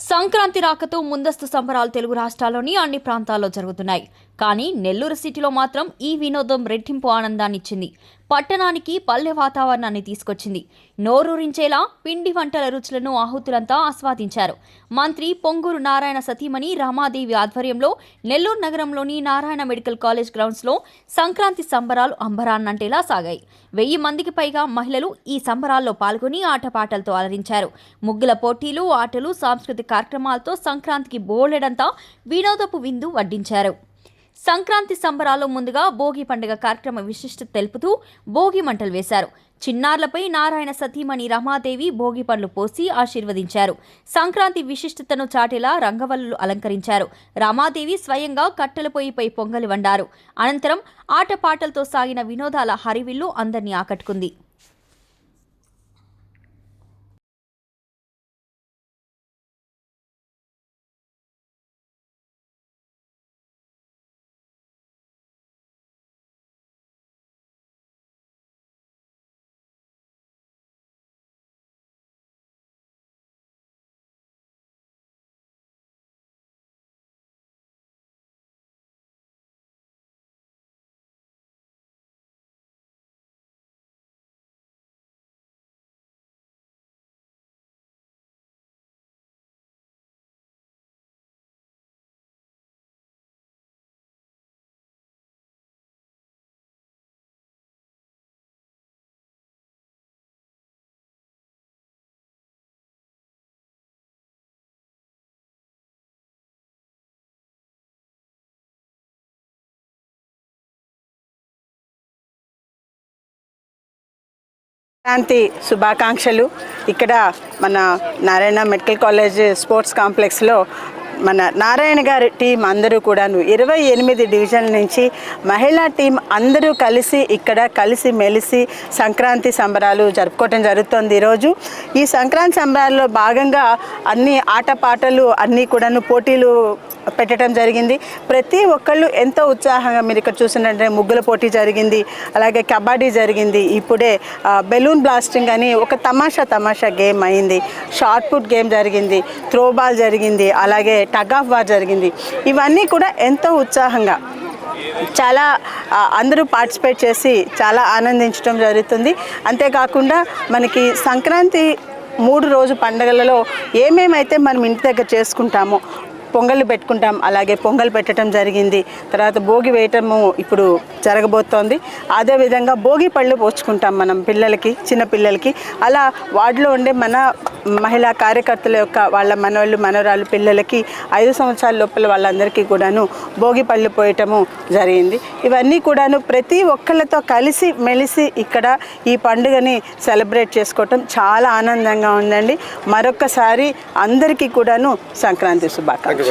సంక్రాంతి రాకతో ముందస్తు సంబరాలు తెలుగు రాష్ట్రాల్లోని అన్ని ప్రాంతాల్లో జరుగుతున్నాయి. కానీ నెల్లూరు సిటీలో మాత్రం ఈ వినోదం రెట్టింపు ఆనందాన్ని ఇచ్చింది. పట్టణానికి పల్లె వాతావరణాన్ని తీసుకొచ్చింది. నోరూరించేలా పిండి వంటల రుచులను ఆహుతులంతా ఆస్వాదించారు. మంత్రి పొంగూరు నారాయణ సతీమణి రమాదేవి ఆధ్వర్యంలో నెల్లూరు నగరంలోని నారాయణ మెడికల్ కాలేజ్ గ్రౌండ్స్లో సంక్రాంతి సంబరాలు అంబరాన్నంటేలా సాగాయి. 1000 మందికి పైగా మహిళలు ఈ సంబరాల్లో పాల్గొని ఆటపాటలతో అలరించారు. ముగ్గుల పోటీలు, ఆటలు, సాంస్కృతిక కార్యక్రమాలతో సంక్రాంతికి బోలెడంతా వినోదపు విందు వడ్డించారు. సంక్రాంతి సంబరాల్లో ముందుగా భోగి పండుగ కార్యక్రమ విశిష్టత తెలుపుతూ భోగి మంటలు వేశారు. చిన్నారులపై నారాయణ సతీమణి రమాదేవి భోగి పండ్లు పోసి ఆశీర్వదించారు. సంక్రాంతి విశిష్టతను చాటేలా రంగవల్లులు అలంకరించారు. రమాదేవి స్వయంగా కట్టెల పొయ్యిపై పొంగలి వండారు. అనంతరం ఆటపాటలతో సాగిన వినోదాల హరివిల్లు అందరినీ ఆకట్టుకుంది. సంక్రాంతి శుభాకాంక్షలు. ఇక్కడ మన నారాయణ మెడికల్ కాలేజ్ స్పోర్ట్స్ కాంప్లెక్స్లో మన నారాయణ గారి టీం అందరూ కూడాను 28 డివిజన్ల నుంచి మహిళా టీం అందరూ కలిసి ఇక్కడ కలిసి మెలిసి సంక్రాంతి సంబరాలు జరుపుకోవటం జరుగుతుంది. ఈరోజు ఈ సంక్రాంతి సంబరాల్లో భాగంగా అన్ని ఆటపాటలు అన్నీ కూడాను పోటీలు పెట్టడం జరిగింది. ప్రతి ఒక్కళ్ళు ఎంతో ఉత్సాహంగా, మీరు ఇక్కడ చూసినట్టే ముగ్గుల పోటీ జరిగింది, అలాగే కబడ్డీ జరిగింది, ఇప్పుడే బెలూన్ బ్లాస్టింగ్ అని ఒక తమాషా గేమ్ అయింది, షార్ట్ పుట్ గేమ్ జరిగింది, త్రోబాల్ జరిగింది, అలాగే టగ్ ఆఫ్ వార్ జరిగింది. ఇవన్నీ కూడా ఎంతో ఉత్సాహంగా చాలా అందరూ పార్టిసిపేట్ చేసి చాలా ఆనందించడం జరుగుతుంది. అంతేకాకుండా మనకి సంక్రాంతి 3 రోజు పండుగలలో ఏమేమైతే మనం ఇంటి దగ్గర చేసుకుంటామో పొంగళ్ళు పెట్టుకుంటాం, అలాగే పొంగల్ పెట్టడం జరిగింది. తర్వాత భోగి వేయటము ఇప్పుడు జరగబోతోంది. అదేవిధంగా భోగి పళ్ళు పోసుకుంటాం మనం పిల్లలకి, చిన్నపిల్లలకి. అలా వార్డులో ఉండే మన మహిళా కార్యకర్తల యొక్క వాళ్ళ మనవాళ్ళు మనవరాలు పిల్లలకి 5 సంవత్సరాల లోపల వాళ్ళందరికీ కూడాను భోగి పళ్ళు పోయటము జరిగింది. ఇవన్నీ కూడాను ప్రతి ఒక్కళ్ళతో కలిసి మెలిసి ఇక్కడ ఈ పండుగని సెలబ్రేట్ చేసుకోవటం చాలా ఆనందంగా ఉందండి. మరొక్కసారి అందరికీ కూడాను సంక్రాంతి శుభాకాంక్షలు.